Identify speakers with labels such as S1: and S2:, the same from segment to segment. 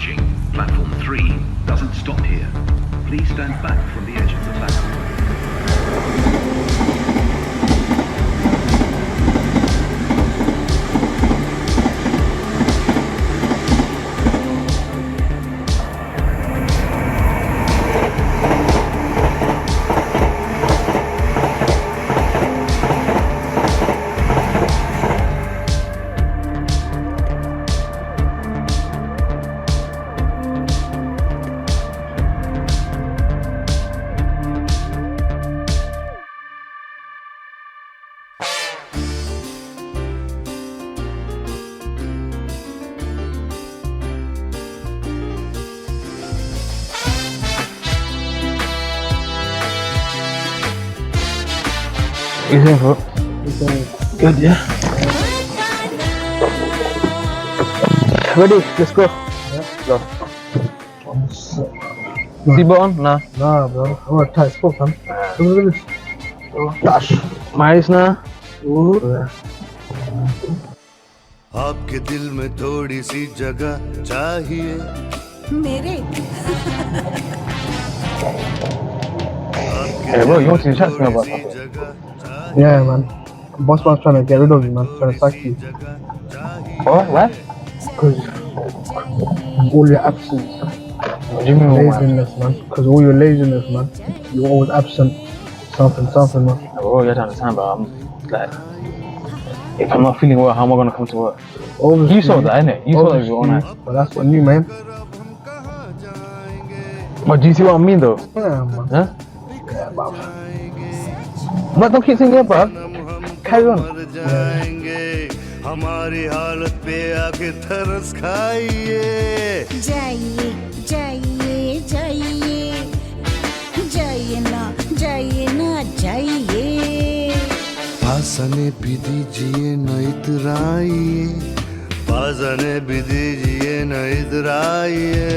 S1: approaching. Platform 3 doesn't stop here. Please stand back from the edge of the platform.
S2: What do you think, bro? Good, yeah? Ready? Let's go. Go. Seatbelt on? Nah.
S3: Nah, bro. I want to tight spot, man.
S2: Dash. Miles ना
S4: आपके दिल में थोड़ी सी जगह चाहिए
S5: मेरे
S2: Hey bro, you want to chat to me about that?
S3: Yeah, man. Boss man's trying to get rid of you, man. Trying to sack you.
S2: What?
S3: Because all your absence.
S2: What do you mean?
S3: Laziness, man. Because all your laziness, man. You're always absent. Something, man.
S2: Bro, you have to understand, bro. I'm like, if I'm not feeling well, how am I gonna come to work?
S3: Obviously,
S2: You saw that, innit? You saw that you were all night.
S3: But that's what new, man.
S2: But do you see what I mean, though?
S3: Yeah, man.
S2: Huh?
S3: Yeah, man.
S2: But don't keep saying yeah, bro. Carry on.
S4: हमारी हालत पे आके तरस खाइए
S5: जाइए जाइए जाइए जाइए ना जाइए
S4: पासने भी दीजिए न इतराइए पासने भी दीजिए न इतराइए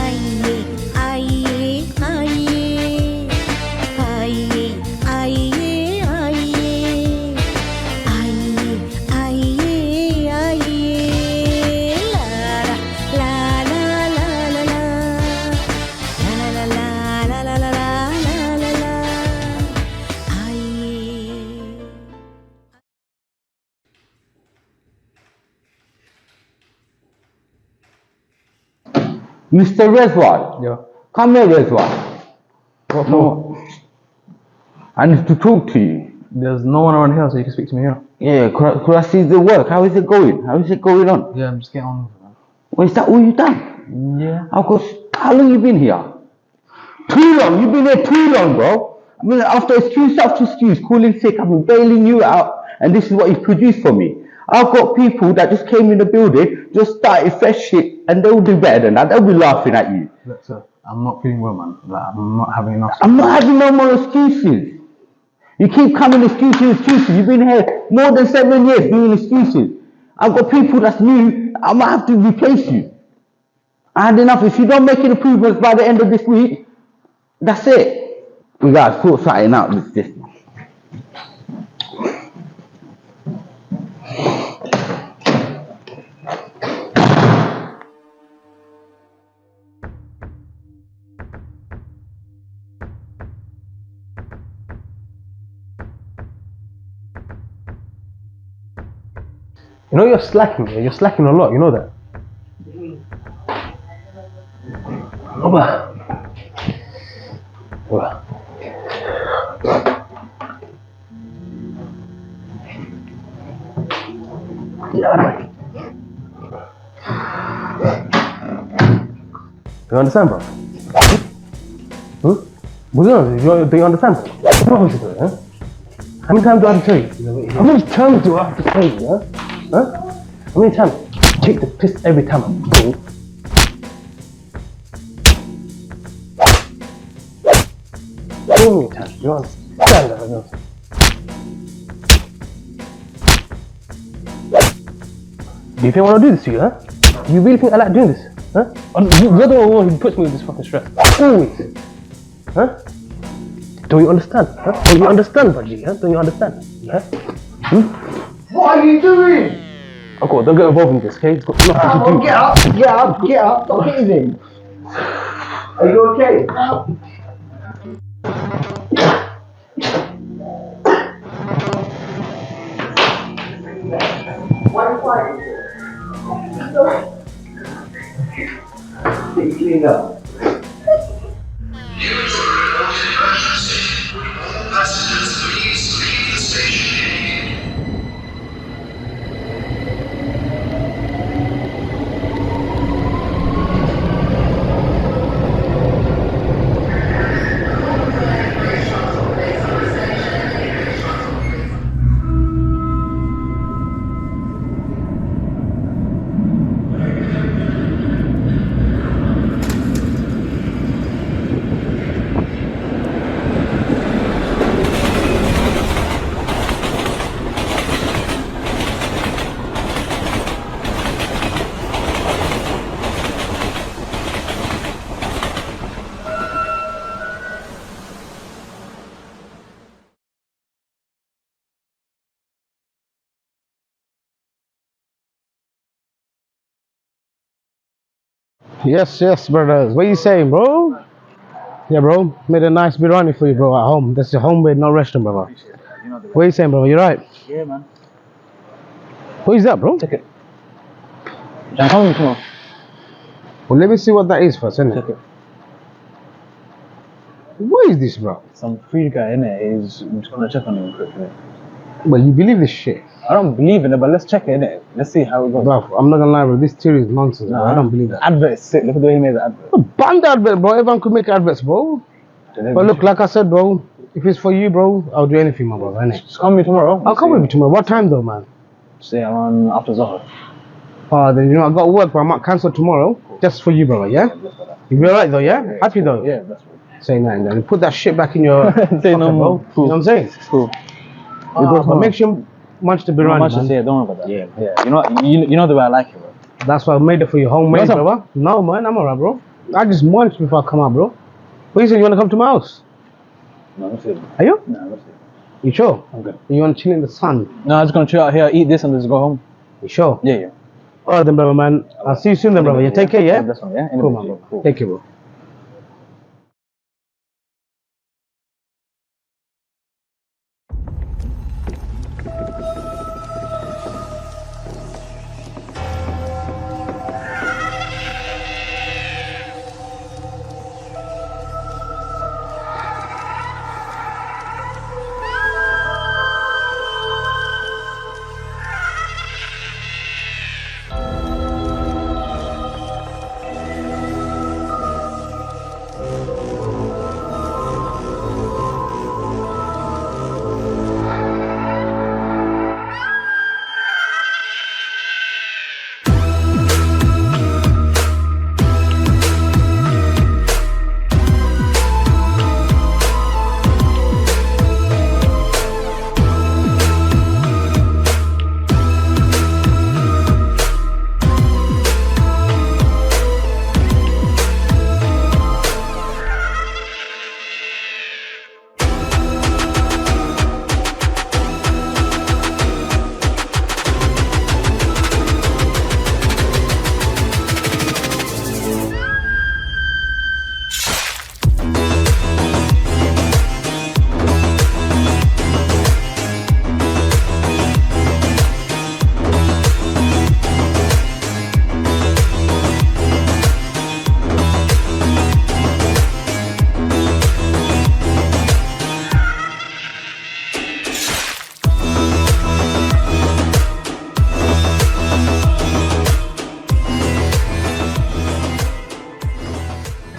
S5: आइए आइए आइए आइए आइए आइए आइए आइए ला ला ला ला ला ला ला ला ला ला ला ला ला आइए
S6: Mr. Reswal,
S2: Yeah.
S6: come here, Reswal.
S2: What for?
S6: I need to talk to you.
S2: There's no one around here, so you can speak to me here.
S6: Yeah, could I see the work? How is it going? How is it going on?
S2: Yeah, I'm just getting on with it, man.
S6: Well, is that all you done?
S2: Yeah.
S6: How long you been here? Too long. You've been here too long, bro. I mean, after excuse after excuse, calling sick, I've been bailing you out, and this is what you produced for me. I've got people that just came in the building, just started fresh shit, and they'll do better than that. They'll be laughing at you.
S2: Look, sir, I'm not feeling well, man. Like, I'm not having enough.
S6: I'm not having no more excuses. You keep coming excuses. You've been here more than 7 years doing excuses. I've got people that's new. I might have to replace you. I had enough. If you don't make any improvements by the end of this week, that's it. We gotta sort something out with this.
S2: You know you're slacking, yeah? You're slacking a lot, you know that? Oba. Oba. Yeah, right. You understand, bro? Do you understand? What's wrong with you, huh? How many times do I have to tell you? How many times do I have to tell you, huh? Huh? How many times? Take the piss every time I go. So many times, you understand that, I know. Do you think I want to do this to you, huh? Do you really think I like doing this, huh? You're the one who puts me with this fucking stress. Always. Huh? Don't you understand, huh? Don't you understand, Budgie, huh? Don't you understand, huh?
S6: What are you doing?
S2: Uncle, don't get involved in this, okay? It's got nothing to do.
S3: Get up. Stop hitting him. Are you okay? Clean up.
S7: Yes, brothers. What you saying, bro? Yeah, bro. Made a nice biryani for you, bro, at home. That's your homemade, no restaurant, brother. What you saying, bro? You right?
S2: Yeah, man.
S7: What is that, bro?
S2: Check it. I'm coming tomorrow.
S7: Well, let me see what that is first, innit?
S2: Check it.
S7: What is this, bro?
S2: Some free guy in it is. I'm just gonna check on him quickly.
S7: Well, you believe this shit?
S2: I don't believe in it, but let's check it, innit? Let's see how it goes.
S7: Bro, I'm not gonna lie, bro. This theory is nonsense, bro. I don't believe that.
S2: Advert is sick. Look at the way he made the advert.
S7: Ban the advert, bro. Everyone could make adverts, bro. But look, like I said, bro, if it's for you, bro, I'll do anything, my brother, innit?
S2: Just come with me tomorrow.
S7: I'll come with you tomorrow. What time, though, man?
S2: Say around after Zohar.
S7: Oh, then, you know, I got work, but I might cancel tomorrow. Just for you, brother, yeah? You be alright, though, yeah? Happy, though?
S2: Yeah, that's right.
S7: Say nothing, then. Put that shit back in your...
S2: Say no
S7: pocket,
S2: more.
S7: bro. You know what I'm saying?
S2: Cool.
S7: But make sure munch the biryani,
S2: Much
S7: man.
S2: is here, don't worry about that.
S7: Yeah.
S2: You know the way I like it, bro.
S7: That's why I made it for you, homemade,
S2: You want some?
S7: brother. No, man, I'm alright, bro. I just munch before I come out, bro. What you say, you wanna come to my house?
S2: No, I'm feeling.
S7: Are you?
S2: No, I'm feeling.
S7: You sure?
S2: I'm good.
S7: You wanna chill in the sun?
S2: No, I'm just gonna chill out here, eat this, and just go home.
S7: You sure?
S2: Yeah.
S7: Alright then, brother, man. I'll see you soon then, brother. You take care, yeah?
S2: That's one, yeah?
S7: Cool, man, bro.
S2: Cool.
S7: Take care, bro.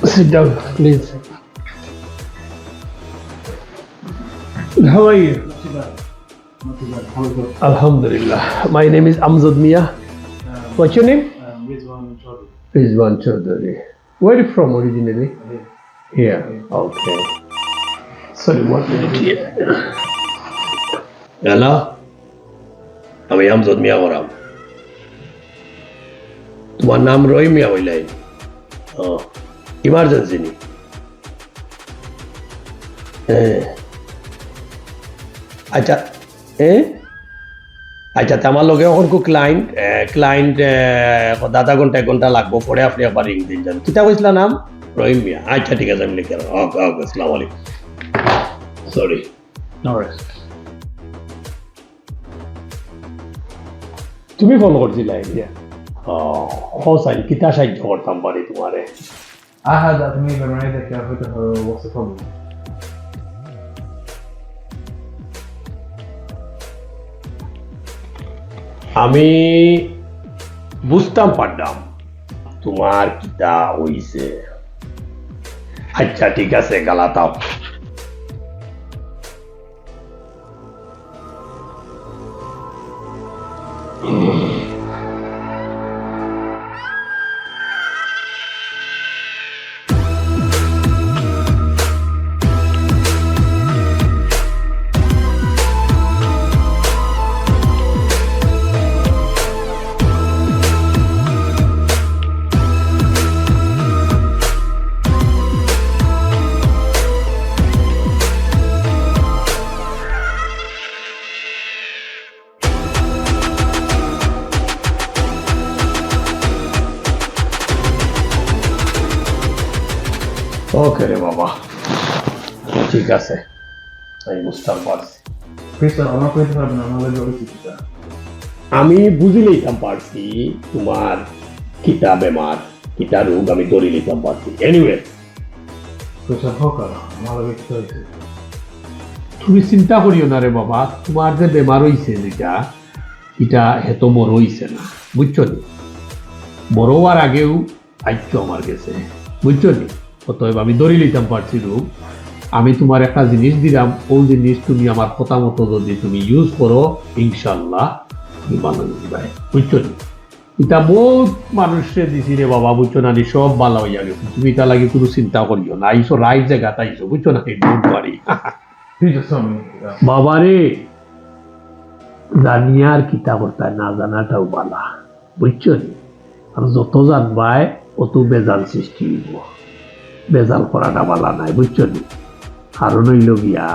S3: Sit down, please. How are you? Alhamdulillah. My name is Amzad Mia. What's your name? Rizwan Chaudhary. Where are you from originally? Here. Okay. Sorry, 1 minute here.
S8: Hello? আমি আমজাদ মিয়া বরাম তোমার নাম রহিম মিয়া হইলাই emergency নি হ্যাঁ আচ্ছা আচ্ছা তে আমার লগে এখন ক্লায়েন্ট আধা ঘন্টা 1 ঘন্টা লাগবো পরে আপনি একবার রিং দিন যান কিতা কইছিলা নাম রহিম মিয়া আচ্ছা ঠিক আছে আমি লিখে ওকে ওকে আসসালামু আলাইকুম সরি
S2: No worries. তুমি ফোন করছিলা ইয়া
S8: হোসাইন কিতা সাহায্য করতাম পারি তোমারে
S9: I had that maybe right that I put her what's the problem?
S8: আমি বুঝতাম পারলাম তোমার কিতা হইছে আচ্ছা ঠিক আছে গালাতাও ওকে রে বাবা ঠিক আছে আমি বুঝতাম পারছি
S9: Please, I'm not going to have an another.
S8: আমি বুঝি লইতাম পারছি তোমার কিতা বেমার কিতা রোগ আমি ধরে লইতাম পারছি anyway
S9: Please, I'm hooker. I'm not going to tell you.
S3: তুমি চিন্তা করিও না রে বাবা তোমার যে বেমার হইছে যেটা এটা হেতো বড় হইছে না বুঝছো নি বড় হওয়ার আগেও আইছো আমার কাছে বুঝছো নি অতএব আমি ধরে লইতাম পারছি রোগ আমি তোমার একটা জিনিস দিলাম ওই জিনিস তুমি আমার কথা মতো যদি তুমি ইউজ করো ইনশাল্লাহ তুমি ভালো দিবাই বুঝছো নি এটা বহুত মানুষে দিছি রে বাবা বুঝছো না নি সব ভালো হইয়া গেছে তুমি এটা লাগে কোনো চিন্তা করিও না আইসো রাইট জায়গা তাইছো বুঝছো না don't worry
S9: He just told me.
S3: বাবারে জানিয়ার কিতা করতে না জানাটাও বালা বুঝছো নি আর যত জানবাই অত বেজাল সৃষ্টি হইব বেজাল করাটা বালা নাই বুঝছো নি কারণ হইল গিয়া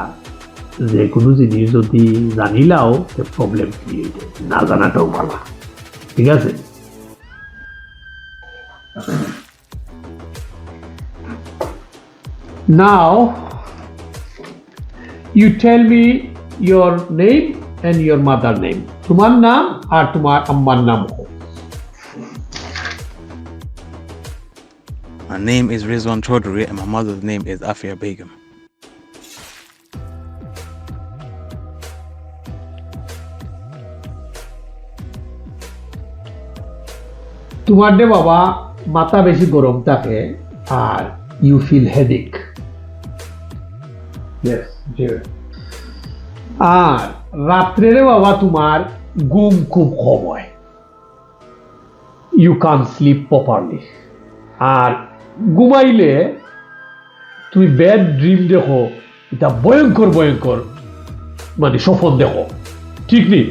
S3: যে কোনো জিনিস যদি জানিলাও প্রবলেম ক্রিয়েট হয় না জানাটাও বালা ঠিক আছে নাও you tell me your name and your mother name তোমার নাম আর তোমার আম্মার নাম
S10: My name is Rizwan Chaudhary and my mother's name is Afia Begum.
S3: তোমার দে বাবা মাথা বেশি গরম থাকে আর you feel headache
S9: Yes, Jerry.
S3: আর রাত্রে রে বাবা তোমার ঘুম খুব কম হয় ইউ কান স্লিপ প্রপারলি আর ঘুমাইলে তুমি ব্যাড ড্রিম দেখো এটা ভয়ঙ্কর ভয়ঙ্কর মানে স্বপ্ন দেখো ঠিক নেই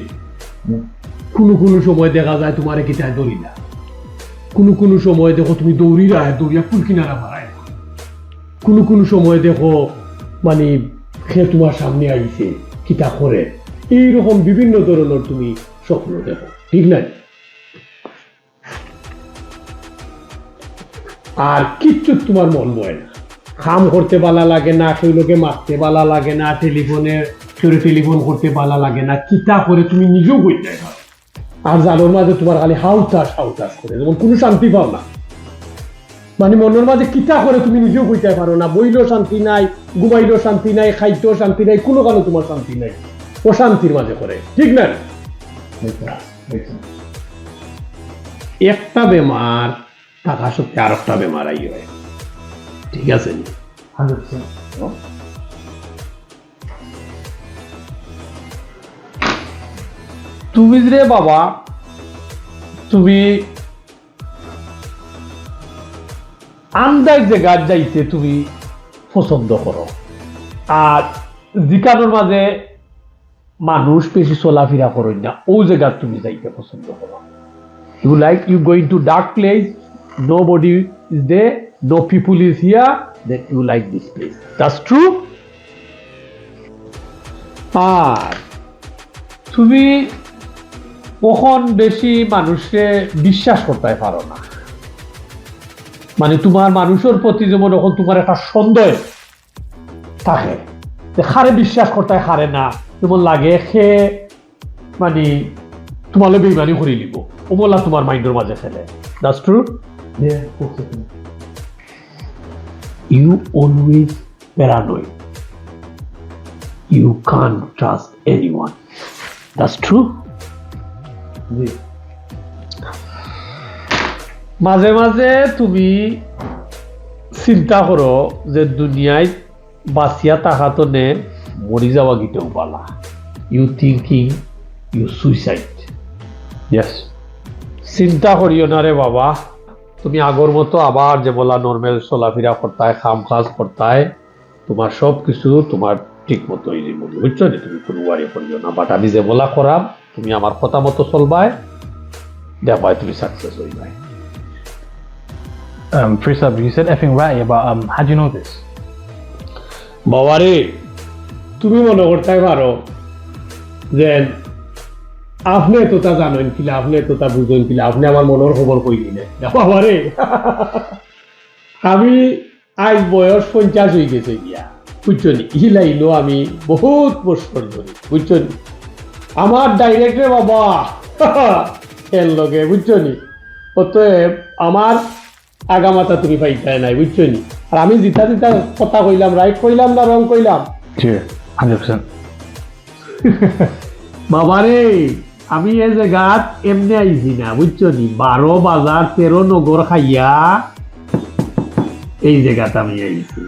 S3: কোনো সময় দেখা যায় তোমার কিটা দৌড়ি না কোনো সময় দেখো তুমি দৌড়িয়া ফুল কিনারা মারায় কোনো সময় দেখো মানে সে তোমার সামনে আইছে কিতা করে এইরকম বিভিন্ন ধরনের তুমি স্বপ্ন দেখো ঠিক নাই আর কিচ্ছু তোমার মন বয় না খাম করতে ভালো লাগে না সেই লোকে মারতে ভালো লাগে না টেলিফোন করতে ভালো লাগে না কিতা করে তুমি নিজেও বইতে পারো আর জানোর মাঝে তোমার খালি হাউতাস করে যেমন কোনো শান্তি পাও না মানে মনের মাঝে কিতা করে তুমি নিজেও বইতে পারো না বইলেও শান্তি নাই ঘুমাইলেও শান্তি নাই খাইতেও শান্তি নাই কোনো কারণে তোমার শান্তি নাই অশান্তির মাঝে করে ঠিক না একটা বেমার থাকা সত্ত্বে আর একটা বেমার আই হয় ঠিক আছে
S9: 100%.
S3: তুমি রে বাবা তুমি আন্দাজ জায়গা যাইতে তুমি পছন্দ করো আর জিকানোর মাঝে মানুষ বেশি চলাফেরা করেন না ও জায়গা তুমি যাইতে পছন্দ করো you going to dark place nobody is there no people is here then you like this place that's true আর তুমি কখন বেশি মানুষকে বিশ্বাস করতে পারো না, মানে তোমার মানুষের প্রতি যেমন এখন তোমার একটা সন্দেহ থাকে যে হারে বিশ্বাস করতে হারে না, যেমন লাগে সে মানে তোমালে বেইমানি করে নিব ওমলা তোমার মাইন্ডের মাঝে ফেলে। That's true.
S9: Yeah, of course, definitely.
S3: You always paranoid. You can't trust anyone. That's true.
S9: Yeah.
S3: মাঝে মাঝে তুমি চিন্তা করো যে দুনিয়ায় বাঁচিয়া থাকাতো নে মরি যাওয়া গিতেও পালা। You thinking you suicide.
S2: Yes.
S3: চিন্তা করিও না রে বাবা, তুমি আগর মতো আবার যে বলা নর্মাল চলাফেরা করতায়, কাম কাজ করতায়, তোমার সব কিছু তোমার ঠিক মতো বুঝছো নি, তুমি কোনো ওয়ারি করিও না। বাট আমি যে বলা করাম তুমি আমার কথা মতো চলবাই, দেখবাই তুমি success হইবাই।
S2: First up, you said effing right, but how do you know this?
S3: বাবা রে, তুমি মনে করতে পারো যে আপনি তোতা জানেন কিলা, আপনি তোতা বুঝেন কিলা, আপনি আমার মনের খবর কই দিলে। বাবা রে, আমি আজ বয়স 50 হয়ে গেছে গিয়া, বুঝছো নি, ই লাইনও আমি বহুত বছর ধরে, বুঝছো নি। আমার ডাইরেক্টরে বাবা খেল লগে, বুঝছো নি। অতএব আমার আগামাতা তুমি পাইতাই নাই, বুঝছো নি। আর আমি জিতা জিতা কথা কইলাম, রাইট কইলাম না রং কইলাম?
S2: Sure, 100%.
S3: বাবারে, আমি এই জায়গাত এমনি আইছি না, বুঝছো নি। 12 বাজার 13 নগর খাইয়া এই জায়গাতে আমি আইছি।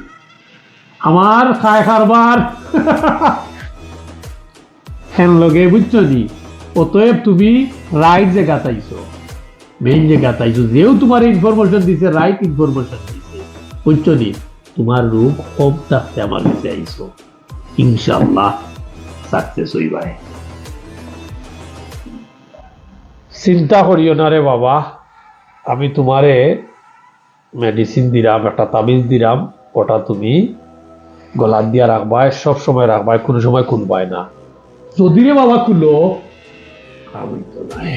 S3: আমার খায় খারবার হ্যান লগে, বুঝছো নি। অতএব তুমি রাইট জায়গাতে আইছো, মেইন জায়গাতে আইছো। যেও তোমার ইনফরমেশন দিছে, রাইট ইনফরমেশন দিছে, বুঝছো নি। তোমার রূপ কম থাকতে আমার কাছে আইছো, ইনশাআল্লাহ সাকসেস হইবাই। চিন্তা করিও না রে বাবা, আমি তোমারে মেডিসিন দিলাম, একটা তাবিজ দিলাম, ওটা তুমি গলার দিয়া রাখবাই, সব সময় রাখবাই, কোনো সময় খুলবাই না। যদি রে বাবা খুলো, আমি তো নাই।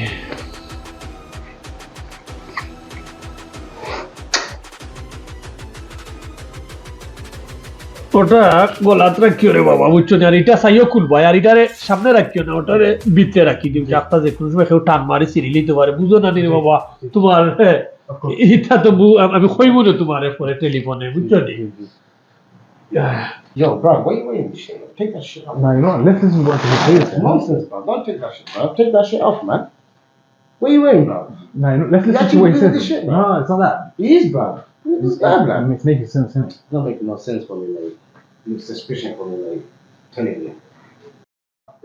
S3: ওটা গলাত রাখিও রে বাবা, বুঝছো না। আর এটা চাইও খুলবাই, আর এটারে সামনে রাখিও না, ওটারে ভিতরে রাখি দিও। একটা যে কোনো সময় কেউ টান মারি চিনি লিতে পারে, বুঝো না রে বাবা। তোমার এটা তো আমি কইব না তোমার পরে টেলিফোনে, বুঝছো নি।
S11: Yo, bro, why you wearing this shit? Take that shit off.
S9: No, you're not. Let's listen to what you say.
S11: Nonsense, bro. Don't take that shit, bro. Take that shit off, man. What are you wearing, bro?
S9: No, let's
S11: You
S9: listen to
S11: actually
S9: what he
S11: do
S9: says.
S11: this shit, bro.
S9: No, it's not that.
S11: It is, bro. This guy, bro.
S9: It's making sense, isn't it?
S11: It's not making no sense for me, like. It's suspicion for me, like. Telling you.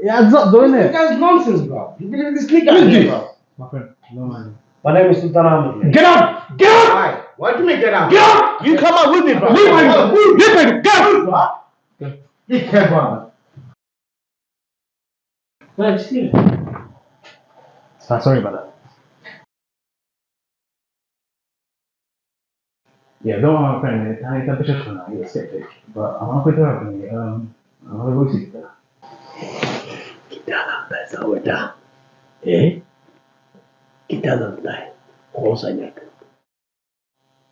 S9: Yeah, it's not doing
S11: This
S9: it.
S11: guy's nonsense, bro. You believe this nigga here, bro?
S9: My friend, no man.
S11: My name is Sultan Ahmed.
S9: Get up! Get up!
S11: Why? Why'd you make that out?
S9: Get up! You come out with me, bro. Leave my Leave me! Get up!
S11: You can't, bro.
S9: Sorry about that. Yeah, don't want my friend. I need to be sure now. You're skeptic. But I want to put it up in the, I want to go see that.
S3: Kita nanda sa weta, eh? Kita nanda, khosanya.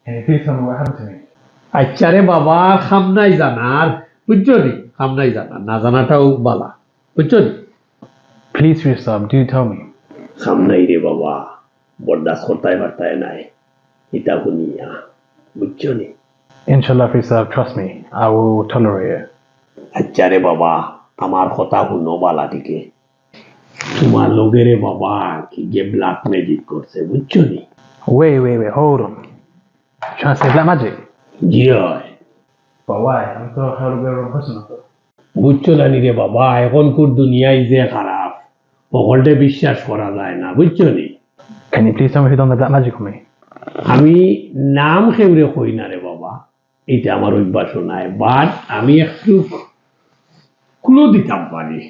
S9: Can you please tell me what happened to me?
S3: আচ্ছা রে বাবা, খাম নাই জানার, বুঝছো নি। খাম নাই জানার, না জানাটাও বালা, বুঝছো নি।
S2: Please, first up, do tell me.
S3: খাম নাই রে বাবা, বরদাস্ত করতে পারতায় নাই, এটা শুনিয়া, বুঝছো নি।
S2: Inshallah, first up, trust me, I will tolerate it.
S3: আচ্ছা রে বাবা, আমার কথা শুনো বালা থেকে। তোমার লোকে রে বাবা কি যে ব্ল্যাক ম্যাজিক করছে, বুঝছো নি।
S2: Wait, hold on. Trying to say black magic?
S3: জি হয়।
S9: But why? I'm so hell of a wrong person.
S3: বুঝছো না নি রে বাবা, এখনকার দুনিয়ায় যে খারাপ, সকলটা বিশ্বাস করা যায় না, বুঝছো নি।
S2: Can you please tell me who done the black magic on me?
S3: আমি নাম খেউরে কই না রে বাবা, এটা আমার অভ্যাস নাই। বাট আমি একটু ক্লু দিতাম পারি,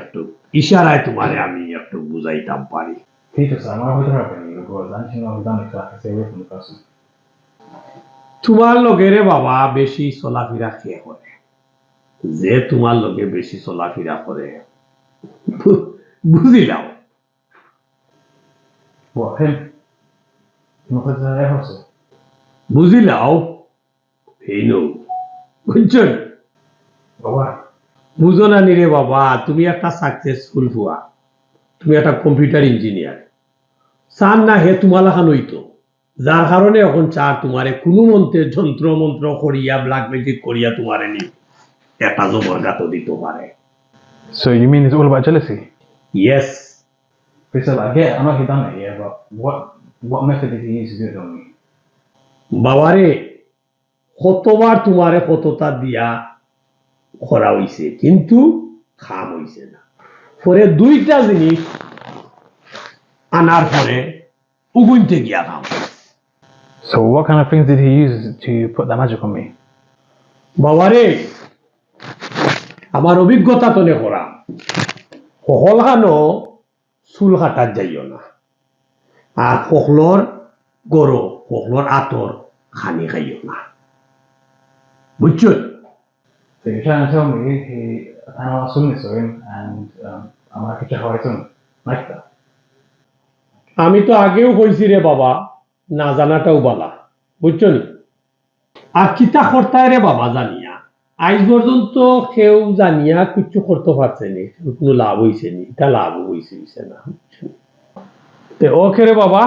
S3: একটু ইশারায় তোমারে আমি একটু বুঝাইতাম পারি।
S9: Teacher, sir, I'm not helping you because I don't know who done it so I can stay away from the person.
S3: তোমার লগে রে বাবা বেশি চলাফেরা কে করে, যে তোমার লগে বেশি চলাফেরা করে বুঝিলাম,
S9: What, him? Not with the house?
S3: বুঝিলাও এই নো বুঝছেন
S9: But why?
S3: বুঝো না নি রে বাবা তুমি একটা সাকসেসফুল হওয়া তুমি একটা কম্পিউটার ইঞ্জিনিয়ার চান না হে তোমালা খান হইতো যার কারণে এখন চার তোমারে কোনো যন্ত্র মন্ত্র করিয়া ব্ল্যাক ম্যাজিক করিয়া তোমারে নি একটা জবর গাত দিতে পারে
S9: So you mean it's all about jealousy?
S3: Yes
S9: Faisal, I get it. I know he done it, yeah, but what method did he use to do it on me?
S3: বাবারে কতবার তোমারে কতটা দিয়া করা হইছে কিন্তু খাম হইছে না পরে দুইটা জিনিস আনার পরে উগুনতে গিয়া খাম
S9: So what kind of things did he use to put that magic on me?
S3: বাবারে আমার অভিজ্ঞতা তনে করা সকল খানো চুল কাটার যাইও না আর সকলর গরো সকলর আতর খানি খাইও না বুঝছো
S9: So you're trying to tell me he kind of swimming to him and I'm like, check how I swim. Like that.
S3: আমি তো আগেও কইছি রে বাবা না জানাটাও বালা বুঝছো নি আর কিতা করতায় রে বাবা জানিয়া আজ পর্যন্ত কেউ জানিয়া কিছু করতে পারছে নি কোনো লাভ হইছে নি এটা লাভ হইছে না তে ওকে রে বাবা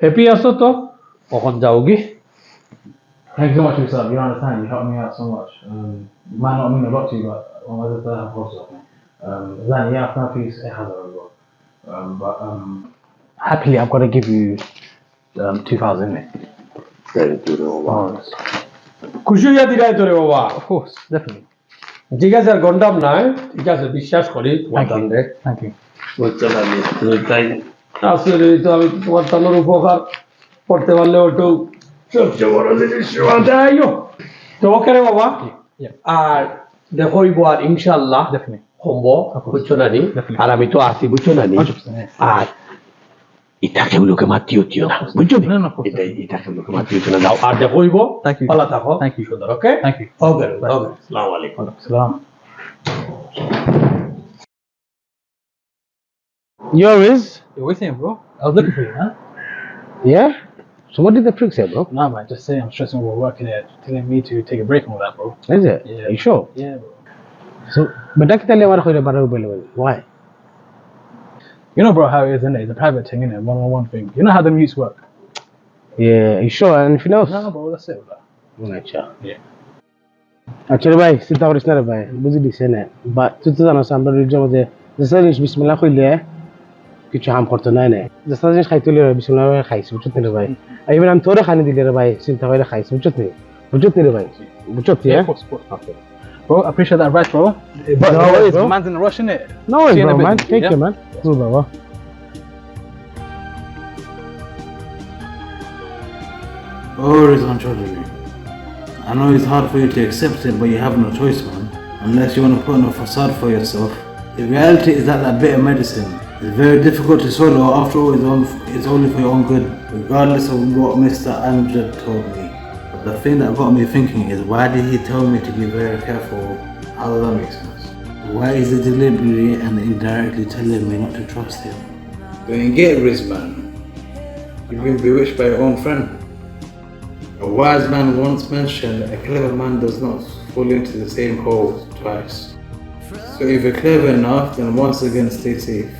S3: হ্যাপি আছো তো কখন যাও কি
S9: Thank you so much, Faisal. You don't understand. You helped me out so much. It might not mean a lot to you, but on my other side, of course, Zan, yeah, I've done things a hazard as well. But happily, I've got to give you 2,000 in it.
S3: খুশি হইয়া দিলাই তো রে বাবা
S9: Of course, definitely.
S3: ঠিক আছে আর গন্ডাম নাই ঠিক আছে বিশ্বাস করি তোমার দান্দে
S9: Thank you.
S3: বুঝছো না তাই আসলে তো আমি তোমার তানোর উপকার করতে পারলে ওটাও সবচেয়ে বড় জিনিস দেয়ও তো ওকে রে বাবা আর দেখো আর ইনশাআল্লাহ
S9: Definitely.
S3: সম্ভ বুঝছো না নি আর আমি তো আসি বুঝছো না নি
S9: 100%.
S3: আর এটাকে লোকে মাতিও দিও না বুঝছো এটাকে লোকে মাতিও দিও না যাও আর দেখোইব
S9: Thank you.
S3: ভালো থাকো
S9: Thank you.
S3: সুন্দর ওকে
S9: Thank you.
S3: ওকে ওকে আসসালামু আলাইকুম
S9: Salam.
S7: Yo, Riz.
S9: You're waiting, bro. I was looking for you, man.
S7: Yeah? So what did the prick say, bro?
S9: Nah, man, just saying I'm stressing over working here, telling me to take a break and all that, bro.
S7: Is it?
S9: Yeah.
S7: Are you sure?
S9: Yeah, bro.
S7: So, but that's the why?
S9: You know, bro, how it is, innit? It's a private thing, innit? One-on-one thing. You know how the mutes work?
S7: Yeah, are you sure? Anything else?
S9: Nah, bro, that's it, bro. Yeah.
S7: Actually, bhai, sit down, it's not a bhai. Busy this, innit? But, to the answer, I'm very job the service, bismillah, khule, কিছু হাম করতে নাই না just জিনিস খাইতে হলে বিছানা খাইছি বুঝছত নি রে ভাই ইভেন আমি তোরে খানি দিলে রে ভাই চিন্তা করে খাইছি বুঝছত নি রে ভাই বুঝছত
S9: Yeah, of course. Okay. Bro, I appreciate that advice, bro. But
S7: No worries, bro.
S9: man's in a rush, innit?
S7: No worries,
S9: See you in
S7: bro,
S9: a bit,
S7: man. Take
S9: yeah?
S7: care, man. Cool, bro.
S12: Oh, Rizwan Chaudhary. I know it's hard for you to accept it, but you have no choice, man. Unless you want to put on a facade for yourself. The reality is that bit of medicine is very difficult to swallow. After all, it's only for your own good, regardless of what Mr. Amjad told me. But the thing that got me thinking is, why did he tell me to be very careful? How does that make sense? Why is he deliberately and indirectly telling me not to trust him? Don't get it, Rizman. You've been bewitched by your own friend. A wise man once mentioned, a clever man does not fall into the same hole twice. So if you're clever enough, then once again stay safe.